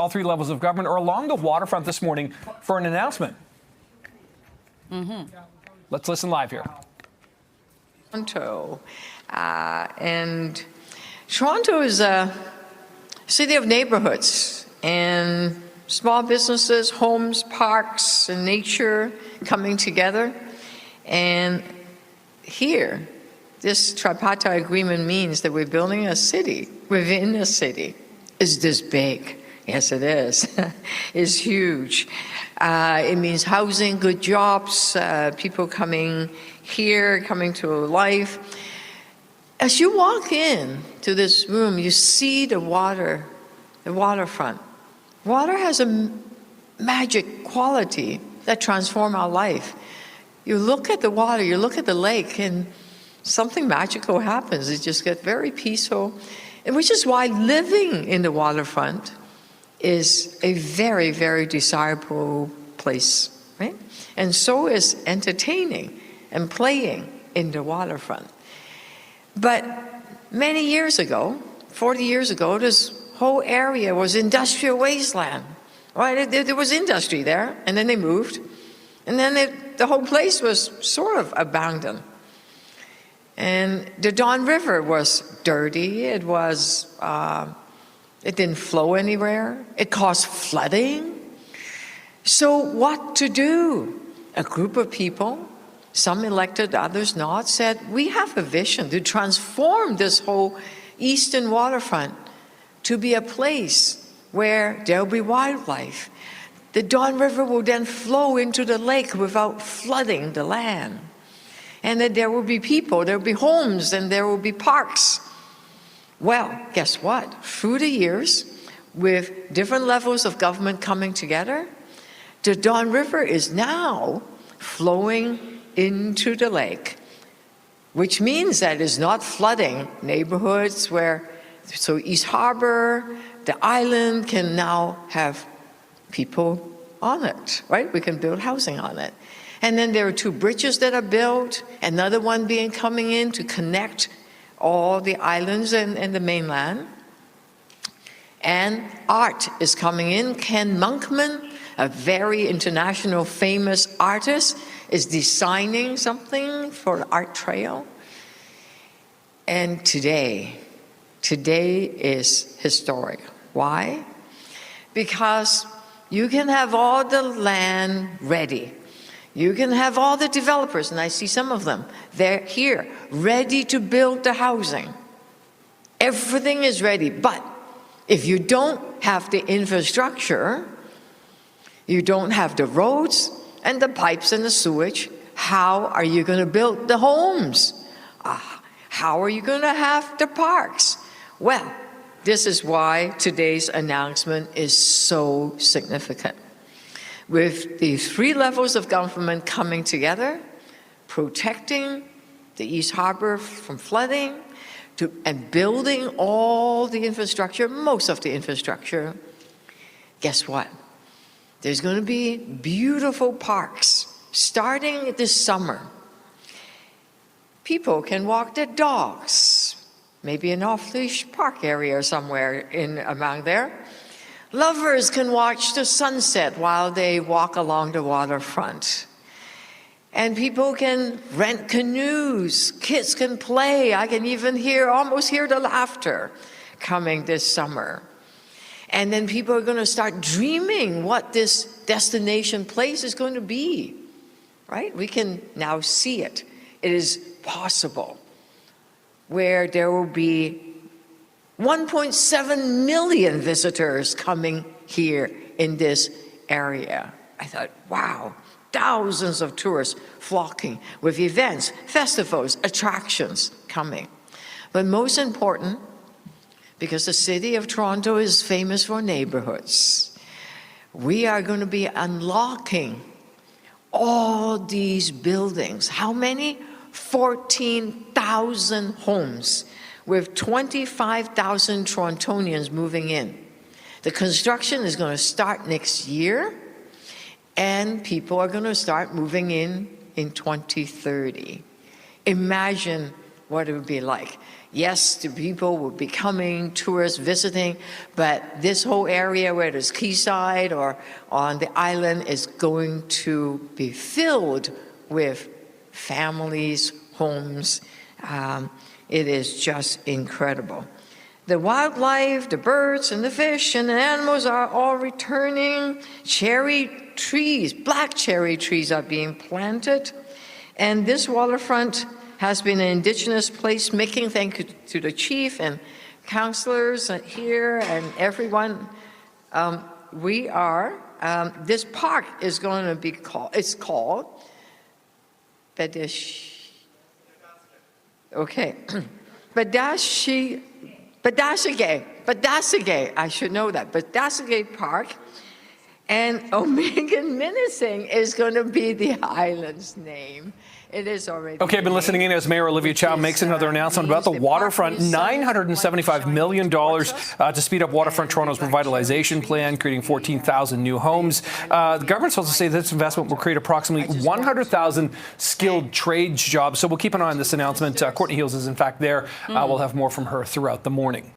all three levels of government are along the waterfront this morning for an announcement. Let's listen live here. Toronto. And Toronto is a city of neighborhoods and small businesses, homes, parks, and nature coming together. And here, this tripartite agreement means that we're building a city within a city. Is this big? Yes, it is. It's huge. It means housing, good jobs, people coming here, coming to life. As you walk in to this room, you see the waterfront. Water has a magic quality that transforms our life. You look at the water, you look at the lake, and something magical happens. It just gets very peaceful, and which is why living in the waterfront is a very, very desirable place, right? And so is entertaining and playing in the waterfront. But many years ago, 40 years ago, this whole area was industrial wasteland, right? There was industry there, and then they moved, and then the whole place was sort of abandoned. And the Don River was dirty. It didn't flow anywhere. It caused flooding. So what to do? A group of people, some elected, others not, said, we have a vision to transform this whole eastern waterfront to be a place where there'll be wildlife. The Don River will then flow into the lake without flooding the land. And that there will be people, there will be homes, and there will be parks. Well, guess what? Through the years, with different levels of government coming together, the Don River is now flowing into the lake, which means that it's not flooding neighborhoods so East Harbor, the island can now have people on it, right? We can build housing on it. And then there are 2 bridges that are built, another one coming in to connect all the islands and the mainland. And art is coming in. Ken Monkman, a very international famous artist, is designing something for the art trail. And today is historic. Why? Because you can have all the land ready. You can have all the developers, and I see some of them, they're here, ready to build the housing. Everything is ready, but if you don't have the infrastructure, you don't have the roads and the pipes and the sewage, how are you going to build the homes? How are you going to have the parks? Well, this is why today's announcement is so significant. With the 3 levels of government coming together, protecting the East Harbor from flooding, and building all the infrastructure, most of the infrastructure, guess what? There's going to be beautiful parks starting this summer. People can walk their dogs, maybe an off-leash park area somewhere among there. Lovers can watch the sunset while they walk along the waterfront. And people can rent canoes. Kids can play. I can even almost hear the laughter coming this summer. And then people are going to start dreaming what this destination place is going to be, right? We can now see it. It is possible, where there will be 1.7 million visitors coming here in this area. I thought, wow, thousands of tourists flocking with events, festivals, attractions coming. But most important, because the city of Toronto is famous for neighborhoods, we are going to be unlocking all these buildings. How many? 14,000 homes with 25,000 Torontonians moving in. The construction is going to start next year, and people are going to start moving in 2030. Imagine what it would be like. Yes, the people would be coming, tourists visiting, but this whole area, whether it's quayside or on the island, is going to be filled with families, homes. It is just incredible. The wildlife, the birds and the fish and the animals are all returning. Cherry trees, black cherry trees are being planted. And this waterfront has been an indigenous placemaking. Thank you to the chief and councillors here and everyone. This park is going to be called, it's called Badish. Okay. Badasagay, I should know that. Badasagay Park. And Omegan Minising is going to be the island's name. It is already. Okay, I've been listening in as Mayor Olivia Chow makes another announcement about the waterfront. $975 million to speed up Waterfront Toronto's revitalization plan, creating 14,000 new homes. The government's supposed to say this investment will create approximately 100,000 skilled trades jobs. So we'll keep an eye on this announcement. Courtney Heels is in fact there. We'll have more from her throughout the morning.